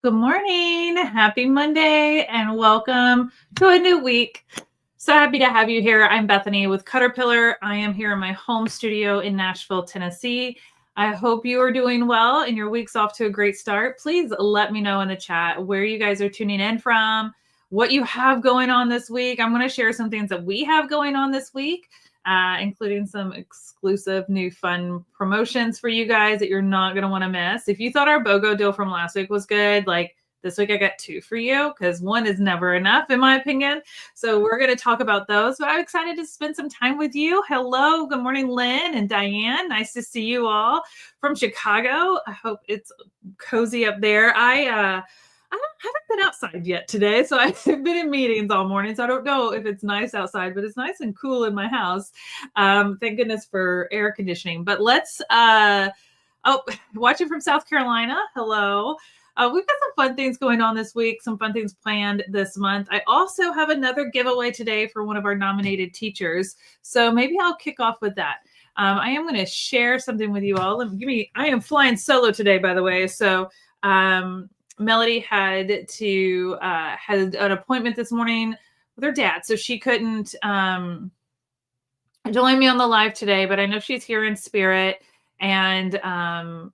Good morning. Happy Monday and welcome to a new week. So happy to have you here. I'm Bethany with Caterpillar. I am here in my home studio in Nashville, Tennessee. I hope you are doing well and your week's off to a great start. Please let me know in the chat where you guys are tuning in from, what you have going on this week. I'm going to share some things that we have going on this week, including some exclusive new fun promotions for you guys that you're not going to want to miss. If you thought our BOGO deal from last week was good, like this week I got two for you because one is never enough in my opinion. So we're going to talk about those, but I'm excited to spend some time with you. Hello, good morning, Lynn and Diane. Nice to see you all from Chicago. I hope it's cozy up there. I haven't been outside yet today, so I've been in meetings all morning, so I don't know if it's nice outside, but it's nice and cool in my house. Thank goodness for air conditioning. But let's, watching from South Carolina. Hello. We've got some fun things going on this week, some fun things planned this month. I also have another giveaway today for one of our nominated teachers, so maybe I'll kick off with that. I am going to share something with you all. I am flying solo today, by the way, so Melodee had an appointment this morning with her dad, so she couldn't join me on the live today, but I know she's here in spirit. And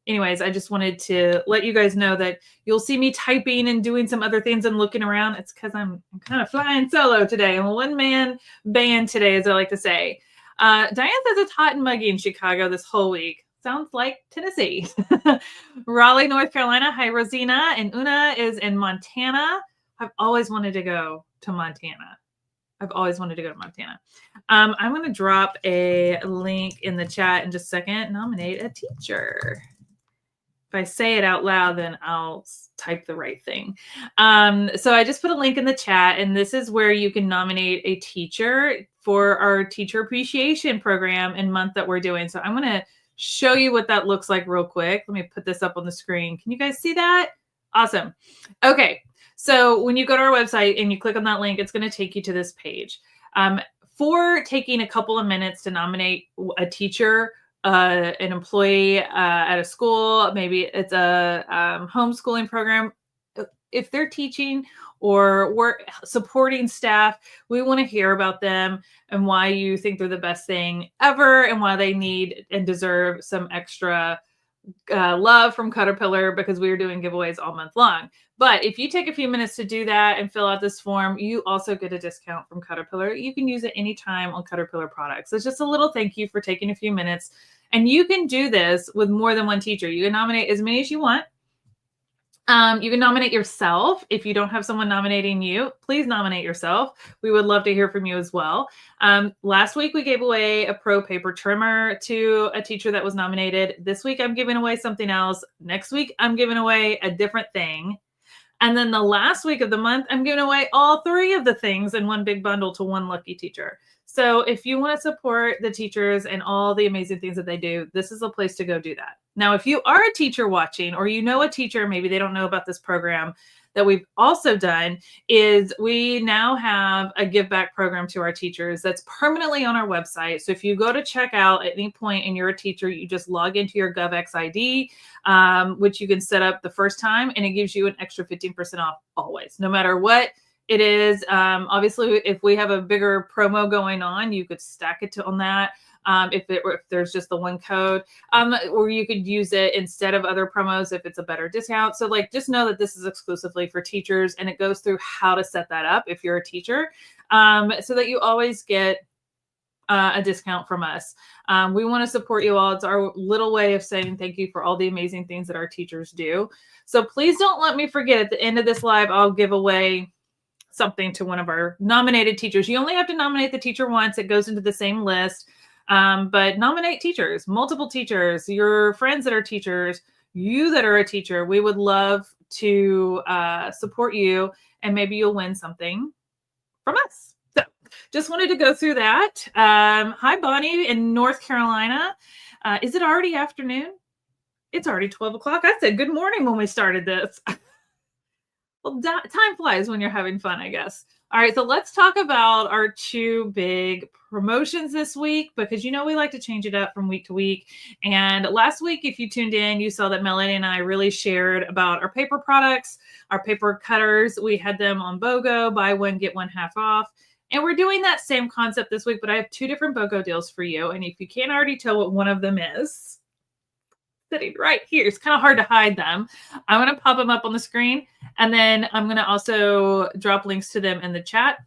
anyways, I just wanted to let you guys know that you'll see me typing and doing some other things and looking around. It's because I'm kind of flying solo today. I'm a one-man band today, as I like to say. Diane says it's hot and muggy in Chicago this whole week. Sounds like Tennessee. Raleigh, North Carolina. Hi, Rosina. And Una is in Montana. I've always wanted to go to Montana. I'm going to drop a link in the chat in just a second. Nominate a teacher. If I say it out loud, then I'll type the right thing. So I just put a link in the chat, and this is where you can nominate a teacher for our teacher appreciation program and month that we're doing. So I'm going to show you what that looks like real quick. Let me put this up on the screen. Can you guys see that? Awesome. Okay. So when you go to our website and you click on that link, it's going to take you to this page. For taking a couple of minutes to nominate a teacher, an employee at a school, maybe it's a homeschooling program. If they're teaching or we're supporting staff, we want to hear about them and why you think they're the best thing ever and why they need and deserve some extra love from Caterpillar, because we are doing giveaways all month long. But if you take a few minutes to do that and fill out this form, you also get a discount from Caterpillar. You can use it anytime on Caterpillar products. It's just a little thank you for taking a few minutes. And you can do this with more than one teacher. You can nominate as many as you want. You can nominate yourself. If you don't have someone nominating you, please nominate yourself. We would love to hear from you as well. Last week, we gave away a Pro paper trimmer to a teacher that was nominated. This week, I'm giving away something else. Next week, I'm giving away a different thing. And then the last week of the month, I'm giving away all three of the things in one big bundle to one lucky teacher. So if you want to support the teachers and all the amazing things that they do, this is a place to go do that. Now, if you are a teacher watching, or you know a teacher, maybe they don't know about this program that we've also done, is we now have a give back program to our teachers that's permanently on our website. So if you go to check out at any point and you're a teacher, you just log into your GovX ID, which you can set up the first time, and it gives you an extra 15% off always, no matter what it is. Obviously, if we have a bigger promo going on, you could stack it on that. If there's just the one code, or you could use it instead of other promos if it's a better discount. So just know that this is exclusively for teachers, and it goes through how to set that up if you're a teacher, so that you always get a discount from us. We want to support you all. It's our little way of saying thank you for all the amazing things that our teachers do. So please don't let me forget, at the end of this live, I'll give away something to one of our nominated teachers. You only have to nominate the teacher once. It goes into the same list. But nominate teachers, multiple teachers, your friends that are teachers, you that are a teacher. We would love to support you, and maybe you'll win something from us. So just wanted to go through that. Hi, Bonnie in North Carolina. Is it already afternoon? It's already 12 o'clock. I said good morning when we started this. Well, time flies when you're having fun, I guess. All right, so let's talk about our two big promotions this week, because you know we like to change it up from week to week. And last week, if you tuned in, you saw that Melody and I really shared about our paper products, our paper cutters. We had them on BOGO, buy one, get one half off. And we're doing that same concept this week, but I have two different BOGO deals for you. And if you can't already tell what one of them is, sitting right here, it's kind of hard to hide them. I'm going to pop them up on the screen, and then I'm going to also drop links to them in the chat.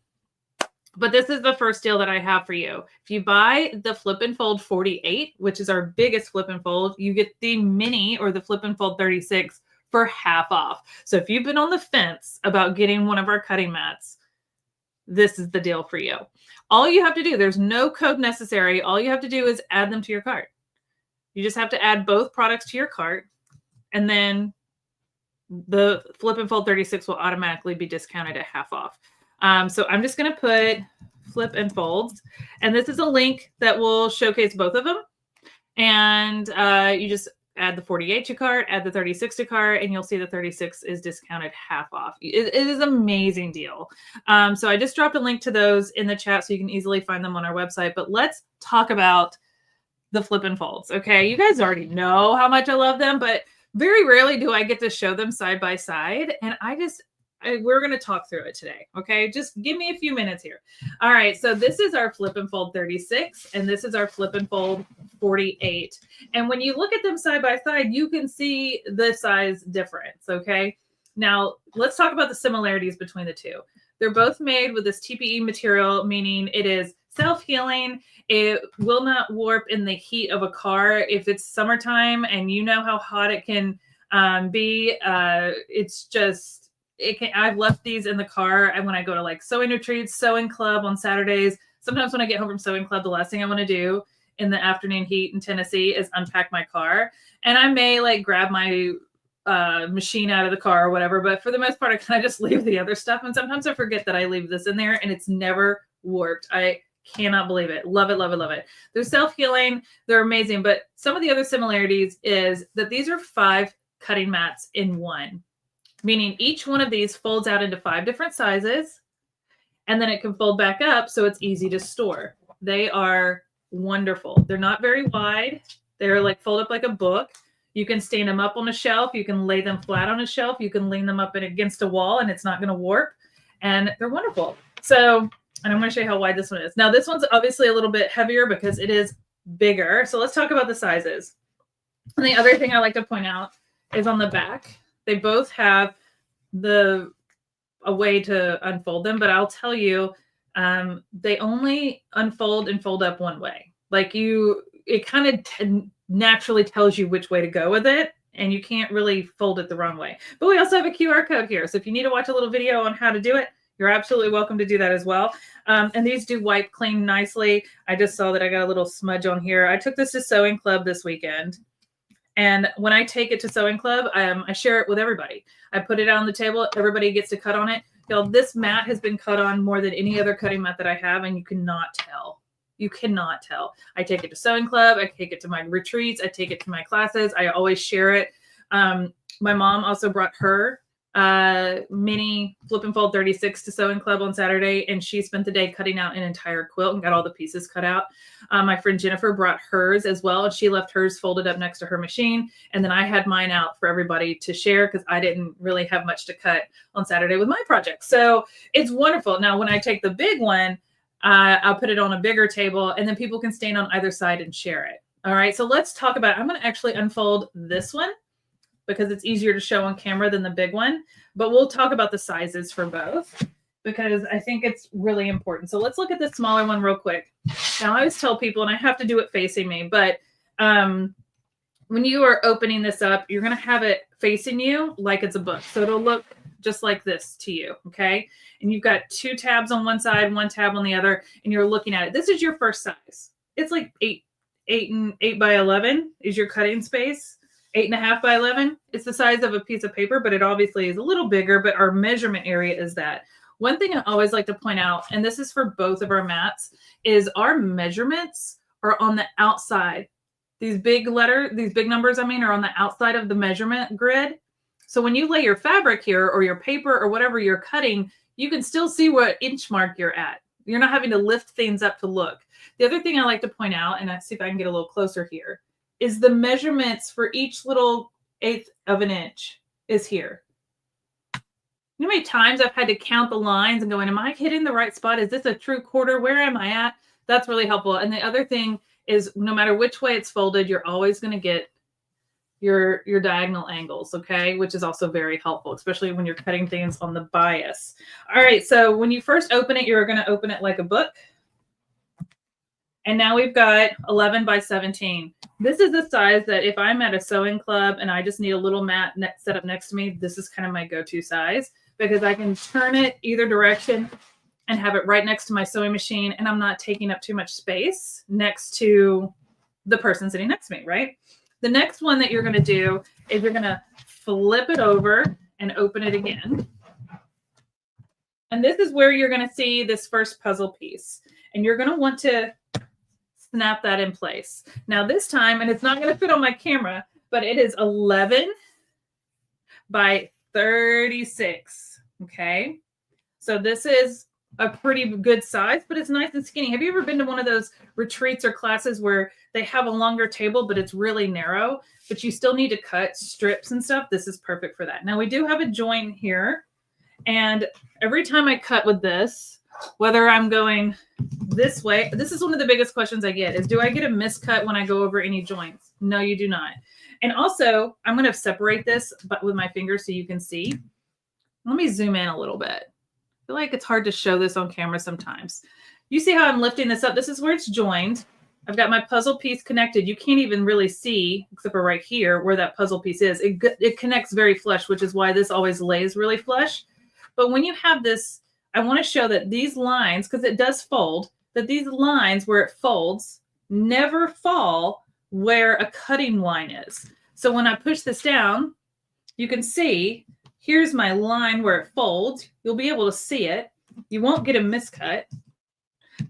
But this is the first deal that I have for you. If you buy the Flip and Fold 48, which is our biggest Flip and Fold, you get the mini or the Flip and Fold 36 for half off. So if you've been on the fence about getting one of our cutting mats, this is the deal for you. All you have to do, there's no code necessary. All you have to do is add them to your cart. You just have to add both products to your cart, and then the Flip and Fold 36 will automatically be discounted at half off. So I'm just going to put Flip and Folds, and this is a link that will showcase both of them. And you just add the 48 to cart, add the 36 to cart, and you'll see the 36 is discounted half off. It is an amazing deal. So I just dropped a link to those in the chat so you can easily find them on our website. But let's talk about the Flip and Folds. Okay, you guys already know how much I love them, but very rarely do I get to show them side by side. And we're going to talk through it today. Okay, just give me a few minutes here. All right, so this is our Flip and Fold 36, and this is our Flip and Fold 48. And when you look at them side by side, you can see the size difference. Okay, now let's talk about the similarities between the two. They're both made with this TPE material, meaning it is self-healing. It will not warp in the heat of a car. If it's summertime and you know how hot it can be, I've left these in the car. And when I go to like sewing retreats, sewing club on Saturdays, sometimes when I get home from sewing club, the last thing I want to do in the afternoon heat in Tennessee is unpack my car. And I may like grab my machine out of the car or whatever, but for the most part, I kind of just leave the other stuff. And sometimes I forget that I leave this in there, and it's never warped. I cannot believe it. Love it, love it, love it. They're self-healing. They're amazing. But some of the other similarities is that these are 5 cutting mats in one, meaning each one of these folds out into 5 different sizes, and then it can fold back up so it's easy to store. They are wonderful. They're not very wide. They're like fold up like a book. You can stand them up on a shelf. You can lay them flat on a shelf. You can lean them up against a wall, and it's not going to warp. And they're wonderful. So, and I'm going to show you how wide this one is. Now, this one's obviously a little bit heavier because it is bigger. So let's talk about the sizes. And the other thing I like to point out is on the back, they both have a way to unfold them, but I'll tell you, they only unfold and fold up one way. Like it kind of naturally tells you which way to go with it, and you can't really fold it the wrong way. But we also have a QR code here. So if you need to watch a little video on how to do it, you're absolutely welcome to do that as well. And these do wipe clean nicely. I just saw that I got a little smudge on here. I took this to Sewing Club this weekend. And when I take it to Sewing Club, I share it with everybody. I put it on the table. Everybody gets to cut on it. Y'all, this mat has been cut on more than any other cutting mat that I have, and you cannot tell. You cannot tell. I take it to Sewing Club. I take it to my retreats. I take it to my classes. I always share it. My mom also brought her mini Flip and Fold 36 to Sewing Club on Saturday, and she spent the day cutting out an entire quilt and got all the pieces cut out. My friend Jennifer brought hers as well, and she left hers folded up next to her machine. And then I had mine out for everybody to share because I didn't really have much to cut on Saturday with my project. So it's wonderful. Now, when I take the big one, I'll put it on a bigger table, and then people can stand on either side and share it. All right, so let's talk about, I'm going to actually unfold this one because it's easier to show on camera than the big one, but we'll talk about the sizes for both because I think it's really important. So let's look at the smaller one real quick. Now, I always tell people, and I have to do it facing me, but when you are opening this up, you're going to have it facing you like it's a book. So it'll look just like this to you, okay? And you've got 2 tabs on one side, 1 tab on the other, and you're looking at it. This is your first size. It's like 8 by 11 is your cutting space. 8.5 by 11. It's the size of a piece of paper, but it obviously is a little bigger, but our measurement area is that. One thing I always like to point out, and this is for both of our mats, is our measurements are on the outside. These big numbers, are on the outside of the measurement grid. So when you lay your fabric here or your paper or whatever you're cutting, you can still see what inch mark you're at. You're not having to lift things up to look. The other thing I like to point out, and I see if I can get a little closer here, is the measurements for each little 1/8 of an inch is here. You know how many times I've had to count the lines and going, am I hitting the right spot? Is this a true quarter? Where am I at? That's really helpful. And the other thing is no matter which way it's folded, you're always going to get your diagonal angles, okay? Which is also very helpful, especially when you're cutting things on the bias. All right, so when you first open it, you're going to open it like a book. And now we've got 11 by 17. This is the size that if I'm at a sewing club and I just need a little mat set up next to me, this is kind of my go-to size because I can turn it either direction and have it right next to my sewing machine, and I'm not taking up too much space next to the person sitting next to me, right? The next one that you're going to do is you're going to flip it over and open it again. And this is where you're going to see this first puzzle piece. And you're going to want to snap that in place. Now this time, and it's not going to fit on my camera, but it is 11 by 36. Okay. So this is a pretty good size, but it's nice and skinny. Have you ever been to one of those retreats or classes where they have a longer table, but it's really narrow, but you still need to cut strips and stuff? This is perfect for that. Now we do have a joint here. And every time I cut with this, whether I'm going this way, this is one of the biggest questions I get is, do I get a miscut when I go over any joints? No, you do not. And also I'm going to separate this but with my fingers so you can see. Let me zoom in a little bit. I feel like it's hard to show this on camera sometimes. You see how I'm lifting this up? This is where it's joined. I've got my puzzle piece connected. You can't even really see, except for right here, where that puzzle piece is. It connects very flush, which is why this always lays really flush. But when you have this, I want to show that these lines, because it does fold, that these lines where it folds never fall where a cutting line is. So when I push this down, you can see here's my line where it folds. You'll be able to see it. You won't get a miscut.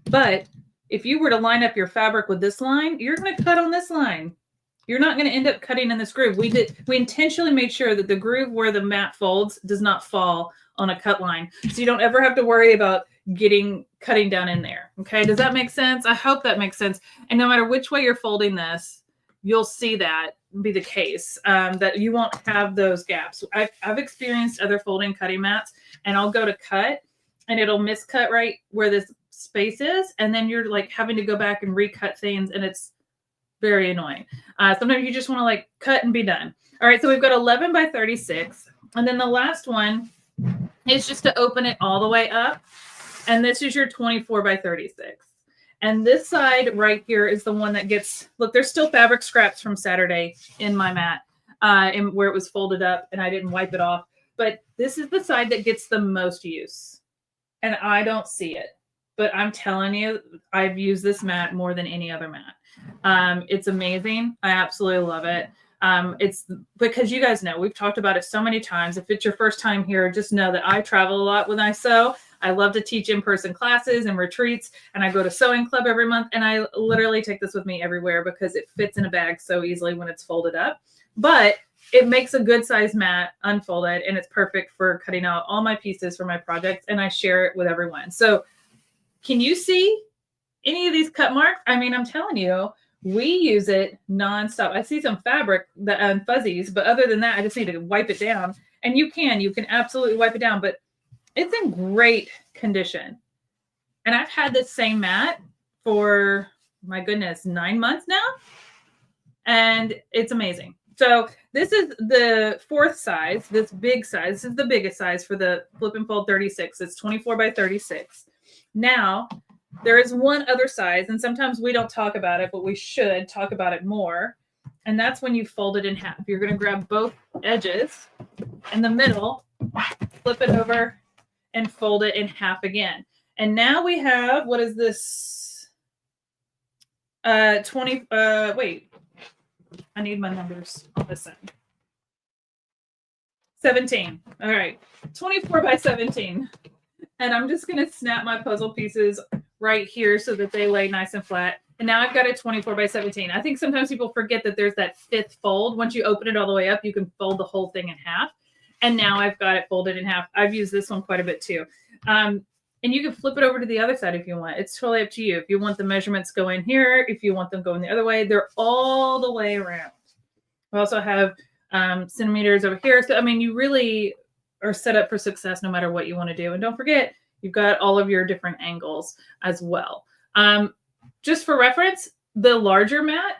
But if you were to line up your fabric with this line, you're going to cut on this line. You're not going to end up cutting in this groove. We intentionally made sure that the groove where the mat folds does not fall on a cut line. So you don't ever have to worry about cutting down in there. Okay. Does that make sense? I hope that makes sense. And no matter which way you're folding this, you'll see that be the case, that you won't have those gaps. I've experienced other folding cutting mats, and I'll go to cut and it'll miscut right where this space is. And then you're like having to go back and recut things, and it's very annoying. Sometimes you just want to like cut and be done. All right. So we've got 11 by 36. And then the last one is just to open it all the way up. And this is your 24 by 36. And this side right here is the one that gets, look, there's still fabric scraps from Saturday in my mat, and where it was folded up and I didn't wipe it off. But this is the side that gets the most use. And I don't see it. But I'm telling you, I've used this mat more than any other mat. It's amazing. I absolutely love it. It's because you guys know, we've talked about it so many times. If it's your first time here, just know that I travel a lot when I sew. I love to teach in-person classes and retreats, and I go to sewing club every month, and I literally take this with me everywhere because it fits in a bag so easily when it's folded up. But it makes a good size mat unfolded, and it's perfect for cutting out all my pieces for my projects, and I share it with everyone. So can you see any of these cut marks? I mean, I'm telling you, we use it nonstop. I see some fabric and fuzzies, but other than that, I just need to wipe it down. And you can absolutely wipe it down, but it's in great condition. And I've had this same mat for, my goodness, 9 months now. And it's amazing. So this is the fourth size, this big size. This is the biggest size for the Flip and Fold 36. It's 24 by 36. Now, there is one other size, and sometimes we don't talk about it, but we should talk about it more. And that's when you fold it in half. You're going to grab both edges in the middle, flip it over, and fold it in half again. And now we have, what is this? Wait, I need my numbers on this end. 17. All right, 24 by 17. And I'm just going to snap my puzzle pieces right here so that they lay nice and flat. And now I've got a 24 by 17. I think sometimes people forget that there's that fifth fold. Once you open it all the way up, you can fold the whole thing in half. And now I've got it folded in half. I've used this one quite a bit too. And you can flip it over to the other side if you want. It's totally up to you. If you want the measurements going here, if you want them going the other way, they're all the way around. We also have centimeters over here. So, I mean, you really are set up for success no matter what you want to do. And don't forget, you've got all of your different angles as well. Just for reference, the larger mat,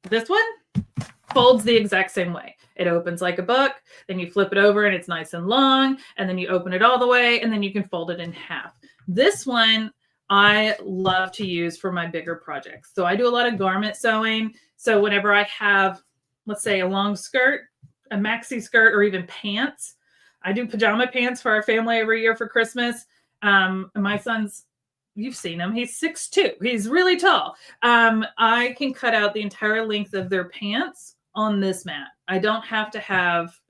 this one, folds the exact same way. It opens like a book, then you flip it over and it's nice and long, and then you open it all the way, and then you can fold it in half. This one I love to use for my bigger projects. So I do a lot of garment sewing. So whenever I have, let's say, a long skirt, a maxi skirt, or even pants, I do pajama pants for our family every year for Christmas. My son's, you've seen him, he's 6'2". He's really tall. I can cut out the entire length of their pants on this mat. I don't have to have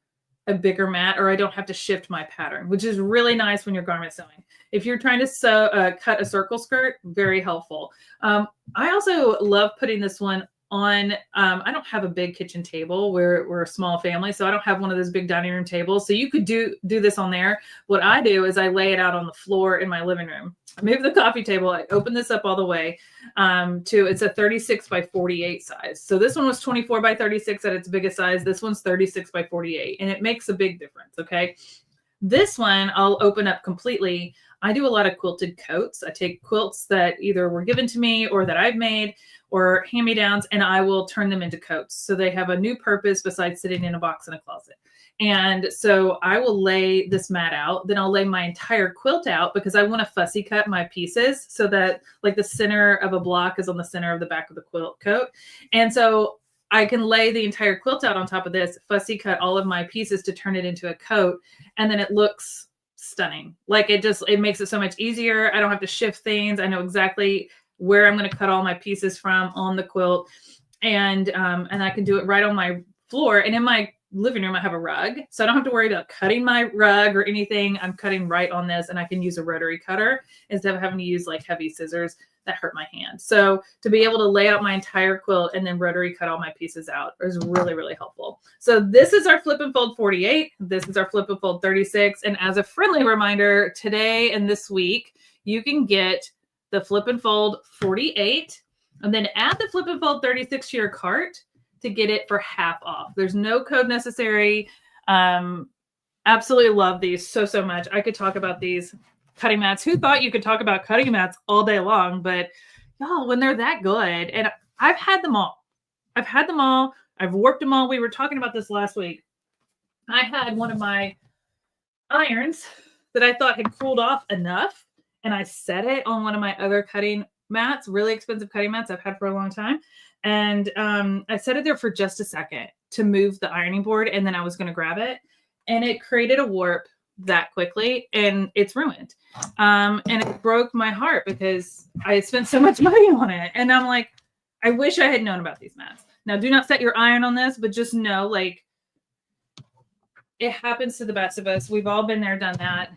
a bigger mat, or I don't have to shift my pattern, which is really nice when you're garment sewing. If you're trying to sew, cut a circle skirt, very helpful. I also love putting this one on, I don't have a big kitchen table. We're a small family, so I don't have one of those big dining room tables. So you could do this on there. What I do is I lay it out on the floor in my living room. I move the coffee table. I open this up all the way it's a 36 by 48 size. So this one was 24 by 36 at its biggest size. This one's 36 by 48, and it makes a big difference. Okay. This one I'll open up completely. I do a lot of quilted coats. I take quilts that either were given to me or that I've made or hand-me-downs, and I will turn them into coats. So they have a new purpose besides sitting in a box in a closet. And so I will lay this mat out. Then I'll lay my entire quilt out because I want to fussy cut my pieces so that like the center of a block is on the center of the back of the quilt coat. And so I can lay the entire quilt out on top of this, fussy cut all of my pieces to turn it into a coat. And then it looks stunning. Like it makes it so much easier. I don't have to shift things. I know exactly where I'm going to cut all my pieces from on the quilt. And I can do it right on my floor. And in my living room, I have a rug. So I don't have to worry about cutting my rug or anything. I'm cutting right on this, and I can use a rotary cutter instead of having to use like heavy scissors that hurt my hand. So to be able to lay out my entire quilt and then rotary cut all my pieces out is really, really helpful. So this is our Flip and Fold 48. This is our Flip and Fold 36. And as a friendly reminder, today and this week, you can get the Flip and Fold 48 and then add the Flip and Fold 36 to your cart to get it for half off. There's no code necessary. Absolutely love these so much. I could talk about these cutting mats. Who thought you could talk about cutting mats all day long? But y'all, when they're that good, and I've had them all. I've worked them all. We were talking about this last week. I had one of my irons that I thought had cooled off enough, and I set it on one of my other cutting mats, really expensive cutting mats I've had for a long time. And I set it there for just a second to move the ironing board, and then I was going to grab it, and it created a warp that quickly, and it's ruined. And it broke my heart because I spent so much money on it. And I'm like, I wish I had known about these mats. Now, do not set your iron on this, but just know, like, it happens to the best of us. We've all been there, done that.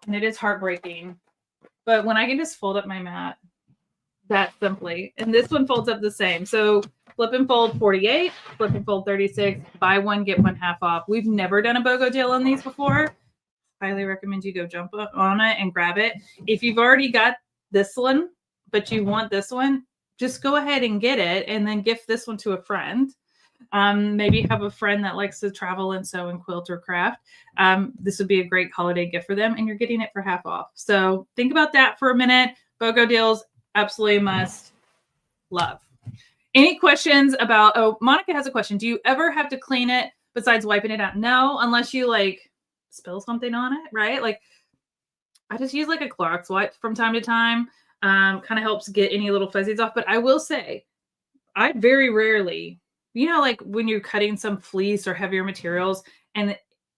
And it is heartbreaking. But when I can just fold up my mat that simply, and this one folds up the same. So Flip and Fold 48, Flip and Fold 36, buy one, get one half off. We've never done a BOGO deal on these before. Highly recommend you go jump on it and grab it. If you've already got this one, but you want this one, just go ahead and get it and then gift this one to a friend. Maybe have a friend that likes to travel and sew and quilt or craft. This would be a great holiday gift for them, and you're getting it for half off. So think about that for a minute. BOGO deals, absolutely must. Love. Any questions about, oh, Monica has a question. Do you ever have to clean it besides wiping it out? No, unless you like spill something on it, right? Like I just use like a Clorox wipe from time to time. Kind of helps get any little fuzzies off. But I will say, I very rarely, you know, like when you're cutting some fleece or heavier materials and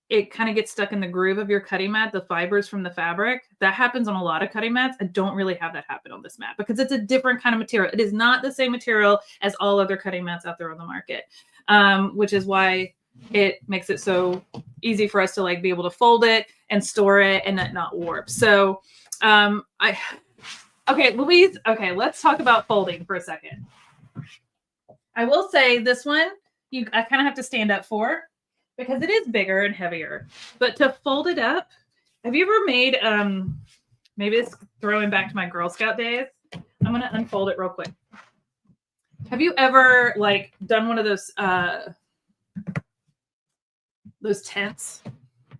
it kind of gets stuck in the groove of your cutting mat, the fibers from the fabric, that happens on a lot of cutting mats. I don't really have that happen on this mat because it's a different kind of material. It is not the same material as all other cutting mats out there on the market, which is why it makes it so easy for us to like be able to fold it and store it and not warp. So okay, Louise, okay, let's talk about folding for a second. I will say this one, I kind of have to stand up for. because it is bigger and heavier. But to fold it up, have you ever made, maybe it's throwing back to my Girl Scout days. I'm going to unfold it real quick. Have you ever like done one of those tents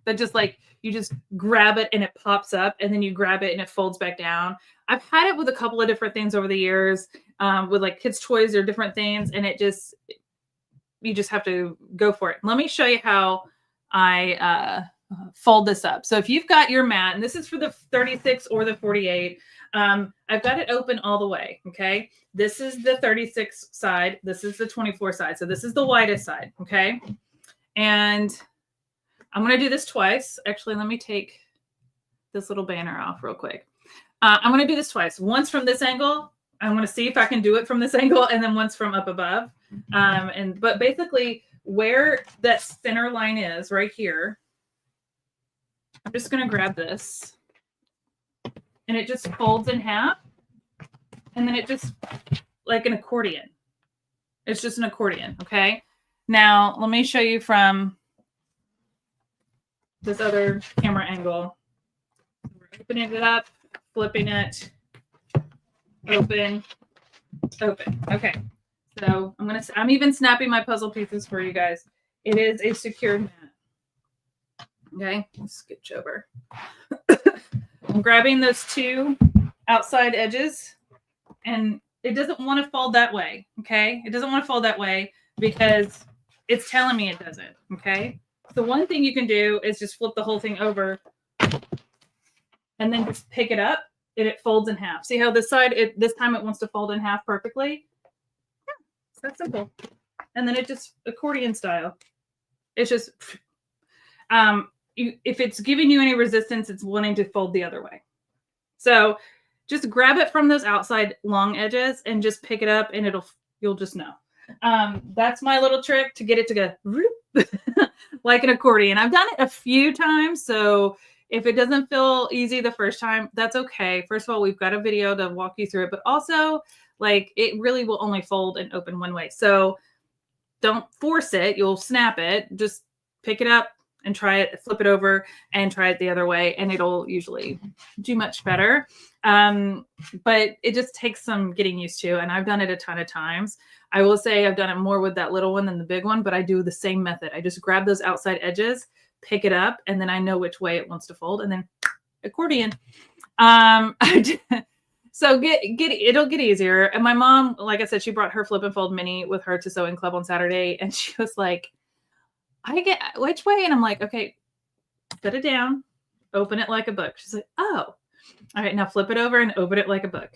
that just like, you just grab it and it pops up, and then you grab it and it folds back down? I've had it with a couple of different things over the years, with like kids' toys or different things, and you just have to go for it. Let me show you how I fold this up. So if you've got your mat, and this is for the 36 or the 48, I've got it open all the way. Okay. This is the 36 side. This is the 24 side. So this is the widest side. Okay. And I'm going to do this twice. Actually, let me take this little banner off real quick. I'm going to do this twice. Once from this angle. I'm going to see if I can do it from this angle, and then once from up above. But basically where that center line is right here, I'm just going to grab this, and it just folds in half, and then it just like an accordion. It's just an accordion. Okay. Now let me show you from this other camera angle. We're opening it up, flipping it, open. Okay. So I'm even snapping my puzzle pieces for you guys. It is a secured mat. Okay, let's scooch over. I'm grabbing those two outside edges, and it doesn't want to fold that way. Okay, it doesn't want to fold that way because it's telling me it doesn't. Okay, so one thing you can do is just flip the whole thing over and then just pick it up, and it folds in half. See how this side, this time it wants to fold in half perfectly? Yeah, it's that simple. And then it just accordion style. It's just, if it's giving you any resistance, it's wanting to fold the other way. So just grab it from those outside long edges and just pick it up, and you'll just know. That's my little trick to get it to go like an accordion. I've done it a few times, so if it doesn't feel easy the first time, that's okay. First of all, we've got a video to walk you through it, but also like it really will only fold and open one way. So don't force it. You'll snap it. Just pick it up and try it, flip it over and try it the other way, and it'll usually do much better. But it just takes some getting used to, and I've done it a ton of times. I will say I've done it more with that little one than the big one, but I do the same method. I just grab those outside edges, pick it up, and then I know which way it wants to fold, and then accordion. So it'll get easier. And my mom, like I said, she brought her Flip and Fold Mini with her to Sewing Club on Saturday, and she was like, I get which way? And I'm like, okay, put it down, open it like a book. She's like, oh, all right, now flip it over and open it like a book.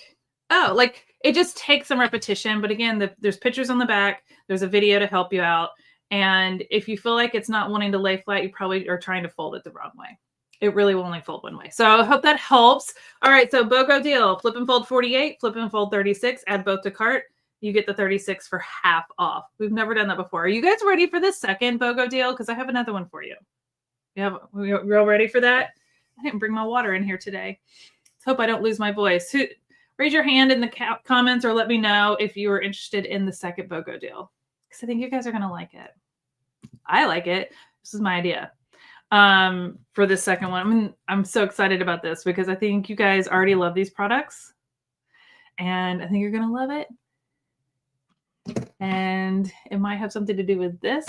Oh, like it just takes some repetition. But again, there's pictures on the back. There's a video to help you out. And if you feel like it's not wanting to lay flat, you probably are trying to fold it the wrong way. It really will only fold one way. So I hope that helps. All right, so BOGO deal. Flip and Fold 48, Flip and Fold 36, add both to cart. You get the 36 for half off. We've never done that before. Are you guys ready for this second BOGO deal? Because I have another one for you. We're all ready for that? I didn't bring my water in here today. Let's hope I don't lose my voice. Raise your hand in the comments or let me know if you are interested in the second BOGO deal. Because I think you guys are going to like it. I like it. This is my idea for this second one. I'm so excited about this because I think you guys already love these products. And I think you're going to love it. And it might have something to do with this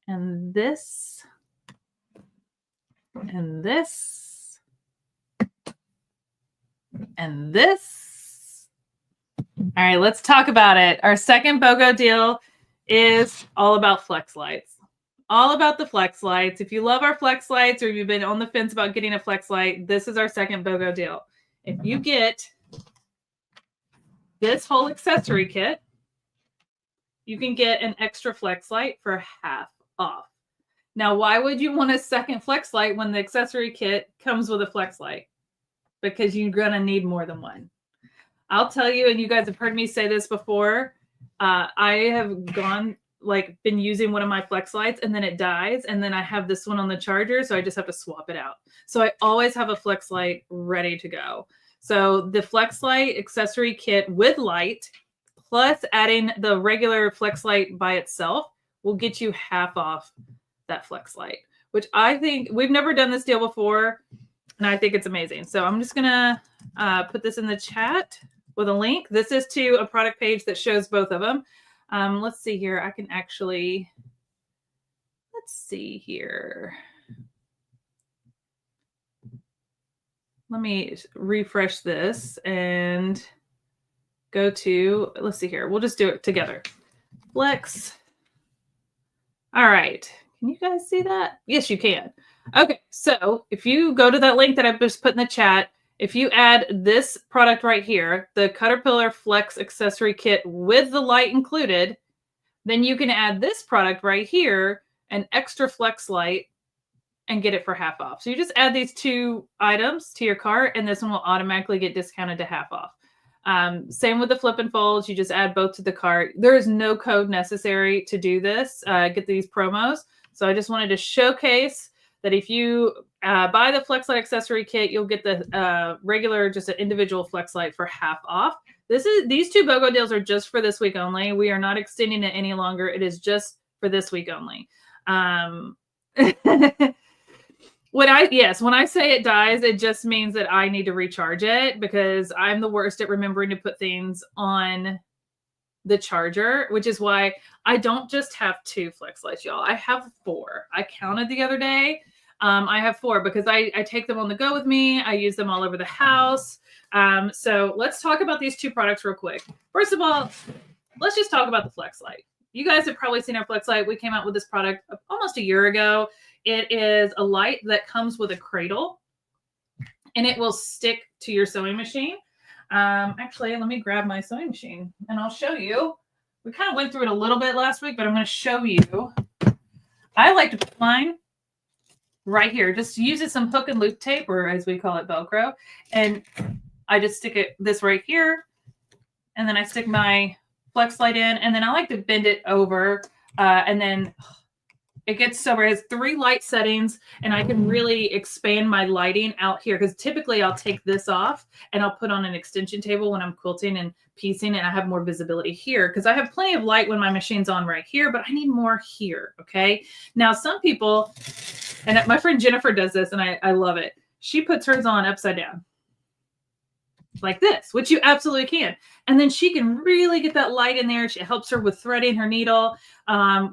and this and this and this. All right, let's talk about it. Our second BOGO deal is all about flex lights. All about the flex lights. If you love our flex lights or you've been on the fence about getting a flex light, this is our second BOGO deal. If you get this whole accessory kit, you can get an extra flex light for half off. Now, why would you want a second flex light when the accessory kit comes with a flex light? Because you're going to need more than one. I'll tell you, and you guys have heard me say this before, I have been using one of my flex lights and then it dies, and then I have this one on the charger, so I just have to swap it out. So I always have a flex light ready to go. So the flex light accessory kit with light, plus adding the regular flex light by itself, will get you half off that flex light, which I think we've never done this deal before. And I think it's amazing. So I'm just going to put this in the chat with a link. This is to a product page that shows both of them. Let's see here. I can actually, let's see here. Let me refresh this and go to, let's see here. We'll just do it together. Flex. All right. Can you guys see that? Yes, you can. Okay. So if you go to that link that I've just put in the chat, if you add this product right here, the Caterpillar Flex accessory kit with the light included, then you can add this product right here, an extra flex light, and get it for half off. So you just add these two items to your cart, and this one will automatically get discounted to half off. Same with the flip and folds. You just add both to the cart. There is no code necessary to do this, get these promos. So I just wanted to showcase that if you buy the flex light accessory kit, you'll get the regular, just an individual flex light for half off. These two BOGO deals are just for this week only. We are not extending it any longer. It is just for this week only. When I say it dies, it just means that I need to recharge it because I'm the worst at remembering to put things on the charger, which is why I don't just have 2 flex lights, y'all. I have 4. I counted the other day. I have 4 because I take them on the go with me. I use them all over the house. So let's talk about these 2 products real quick. First of all, let's just talk about the flex light. You guys have probably seen our flex light. We came out with this product almost a year ago. It is a light that comes with a cradle, and it will stick to your sewing machine. Actually, let me grab my sewing machine, and I'll show you. We kind of went through it a little bit last week, but I'm going to show you. I like to put mine right here. Just use some hook and loop tape, or as we call it, Velcro, and I just stick this right here, and then I stick my flex light in, and then I like to bend it over, and then it gets so it has 3 light settings, and I can really expand my lighting out here because typically I'll take this off and I'll put on an extension table when I'm quilting and piecing, and I have more visibility here because I have plenty of light when my machine's on right here, but I need more here. Okay. Now some people, and my friend Jennifer does this, and I love it. She puts hers on upside down like this, which you absolutely can. And then she can really get that light in there. It helps her with threading her needle,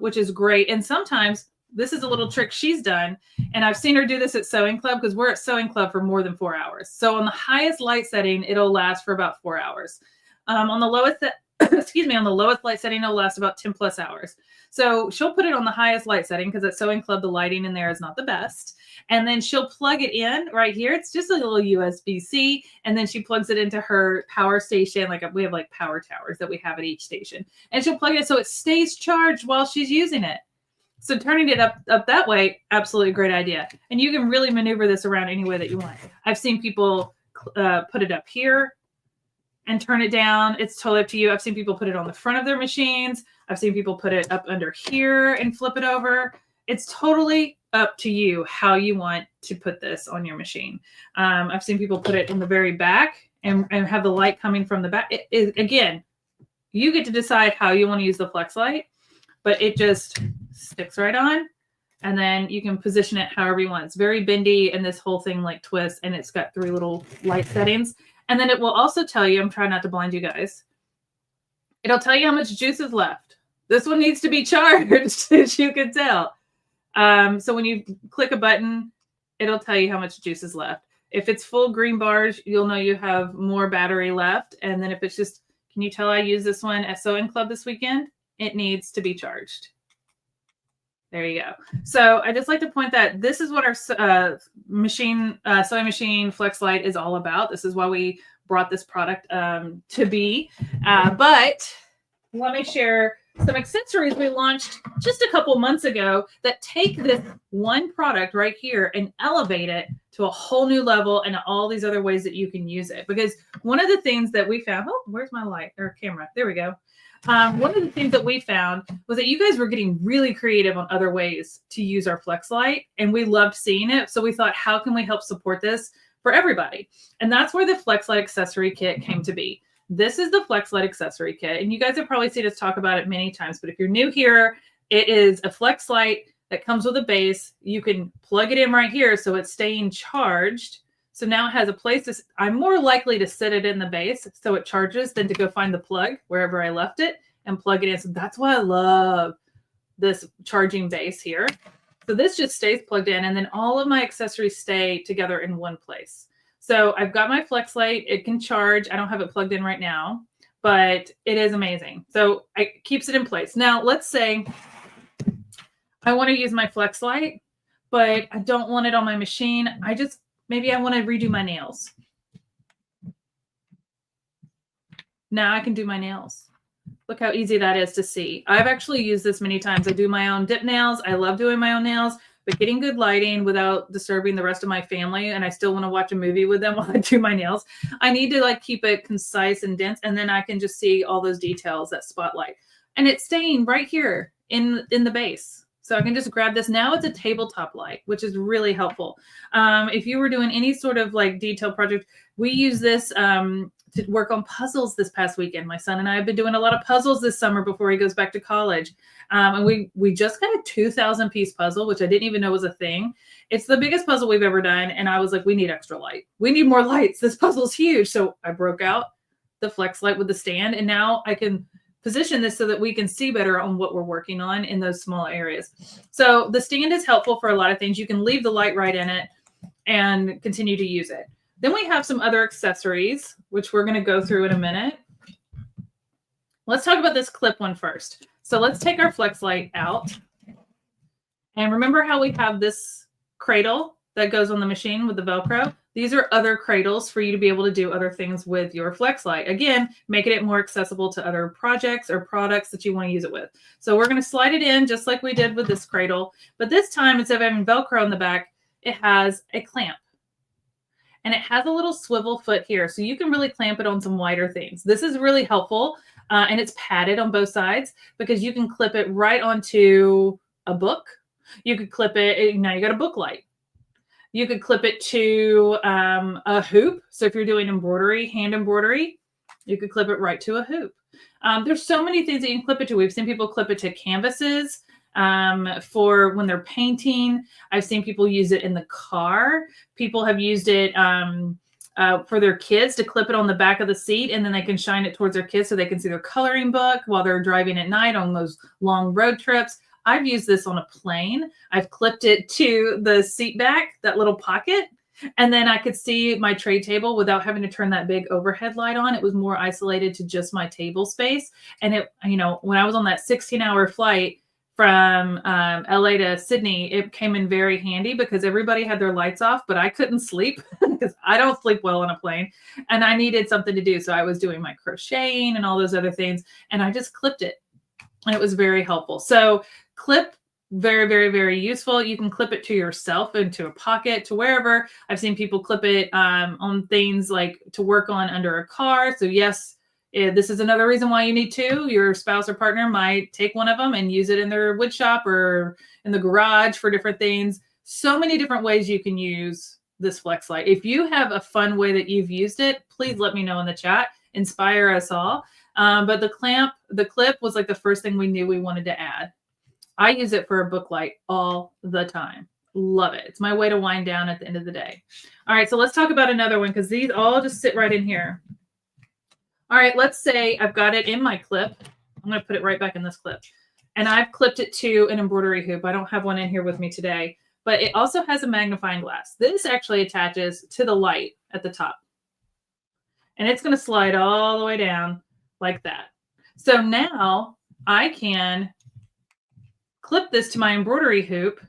which is great. And sometimes this is a little trick she's done. And I've seen her do this at Sewing Club because we're at Sewing Club for more than 4 hours. So on the highest light setting, it'll last for about 4 hours. On the lowest, on the lowest light setting, it'll last about 10 plus hours. So she'll put it on the highest light setting because at Sewing Club, the lighting in there is not the best. And then she'll plug it in right here. It's just a little USB-C. And then she plugs it into her power station. Like we have like power towers that we have at each station. And she'll plug it in so it stays charged while she's using it. So turning it up that way, absolutely great idea. And you can really maneuver this around any way that you want. I've seen people put it up here and turn it down. It's totally up to you. I've seen people put it on the front of their machines. I've seen people put it up under here and flip it over. It's totally up to you how you want to put this on your machine. I've seen people put it in the very back and have the light coming from the back. Again, you get to decide how you want to use the flex light, but it just sticks right on. And then you can position it however you want. It's very bendy, and this whole thing like twists, and it's got 3 little light settings. And then it will also tell you, I'm trying not to blind you guys. It'll tell you how much juice is left. This one needs to be charged, as you can tell. So when you click a button, it'll tell you how much juice is left. If it's full green bars, you'll know you have more battery left. And then if it's just, can you tell I use this one at Sewing Club this weekend? It needs to be charged. There you go. So I just like to point that this is what our sewing machine flex light is all about. This is why we brought this product to be. But let me share some accessories we launched just a couple months ago that take this one product right here and elevate it to a whole new level and all these other ways that you can use it. Because one of the things that we found, oh, where's my light or camera? There we go. One of the things that we found was that you guys were getting really creative on other ways to use our flex light, and we loved seeing it. So we thought, how can we help support this for everybody? And that's where the flex light accessory kit came to be. This is the flex light accessory kit, and you guys have probably seen us talk about it many times, but if you're new here, It is a flex light that comes with a base. You can plug it in right here so it's staying charged. So now it has a place to, I'm more likely to sit it in the base so it charges than to go find the plug wherever I left it and plug it in. So that's why I love this charging base here. So this just stays plugged in, and then all of my accessories stay together in one place. So I've got my flex light. It can charge. I don't have it plugged in right now, but it is amazing. So it keeps it in place. Now, let's say I want to use my flex light, but I don't want it on my machine. Maybe I want to redo my nails. Now I can do my nails. Look how easy that is to see. I've actually used this many times. I do my own dip nails. I love doing my own nails, but getting good lighting without disturbing the rest of my family, and I still want to watch a movie with them while I do my nails, I need to like keep it concise and dense, and then I can just see all those details, that spotlight. And it's staying right here in the base. So I can just grab this. Now it's a tabletop light, which is really helpful. If you were doing any sort of like detail project, we use this to work on puzzles this past weekend. My son and I have been doing a lot of puzzles this summer before he goes back to college. And we just got a 2,000 piece puzzle, which I didn't even know was a thing. It's the biggest puzzle we've ever done. And I was like, we need extra light. We need more lights. This puzzle's huge. So I broke out the flex light with the stand, and now I can position this so that we can see better on what we're working on in those small areas. So the stand is helpful for a lot of things. You can leave the light right in it and continue to use it. Then we have some other accessories, which we're going to go through in a minute. Let's talk about this clip one first. So let's take our flex light out. And remember how we have this cradle that goes on the machine with the Velcro? These are other cradles for you to be able to do other things with your flex light. Again, making it more accessible to other projects or products that you want to use it with. So we're going to slide it in just like we did with this cradle. But this time, instead of having Velcro in the back, it has a clamp. And it has a little swivel foot here, so you can really clamp it on some wider things. This is really helpful, and it's padded on both sides because you can clip it right onto a book. You could clip it, now you got a book light. You could clip it to a hoop. So if you're doing embroidery, hand embroidery, you could clip it right to a hoop. There's so many things that you can clip it to. We've seen people clip it to canvases for when they're painting. I've seen people use it in the car. People have used it for their kids to clip it on the back of the seat, and then they can shine it towards their kids so they can see their coloring book while they're driving at night on those long road trips. I've used this on a plane. I've clipped it to the seat back, that little pocket, and then I could see my tray table without having to turn that big overhead light on. It was more isolated to just my table space. And it, when I was on that 16-hour flight from LA to Sydney, it came in very handy because everybody had their lights off, but I couldn't sleep because I don't sleep well on a plane, and I needed something to do. So I was doing my crocheting and all those other things, and I just clipped it, and it was very helpful. So clip, very, very, very useful. You can clip it to yourself, into a pocket, to wherever. I've seen people clip it on things like to work on under a car. So yes, this is another reason why you need two. Your spouse or partner might take one of them and use it in their wood shop or in the garage for different things. So many different ways you can use this flex light. If you have a fun way that you've used it, please let me know in the chat. Inspire us all. But the clip was like the first thing we knew we wanted to add. I use it for a book light all the time. Love it. It's my way to wind down at the end of the day. All right, so let's talk about another one because these all just sit right in here. All right, let's say I've got it in my clip. I'm going to put it right back in this clip. And I've clipped it to an embroidery hoop. I don't have one in here with me today, but it also has a magnifying glass. This actually attaches to the light at the top. And it's going to slide all the way down like that. So now I can clip this to my embroidery hoop,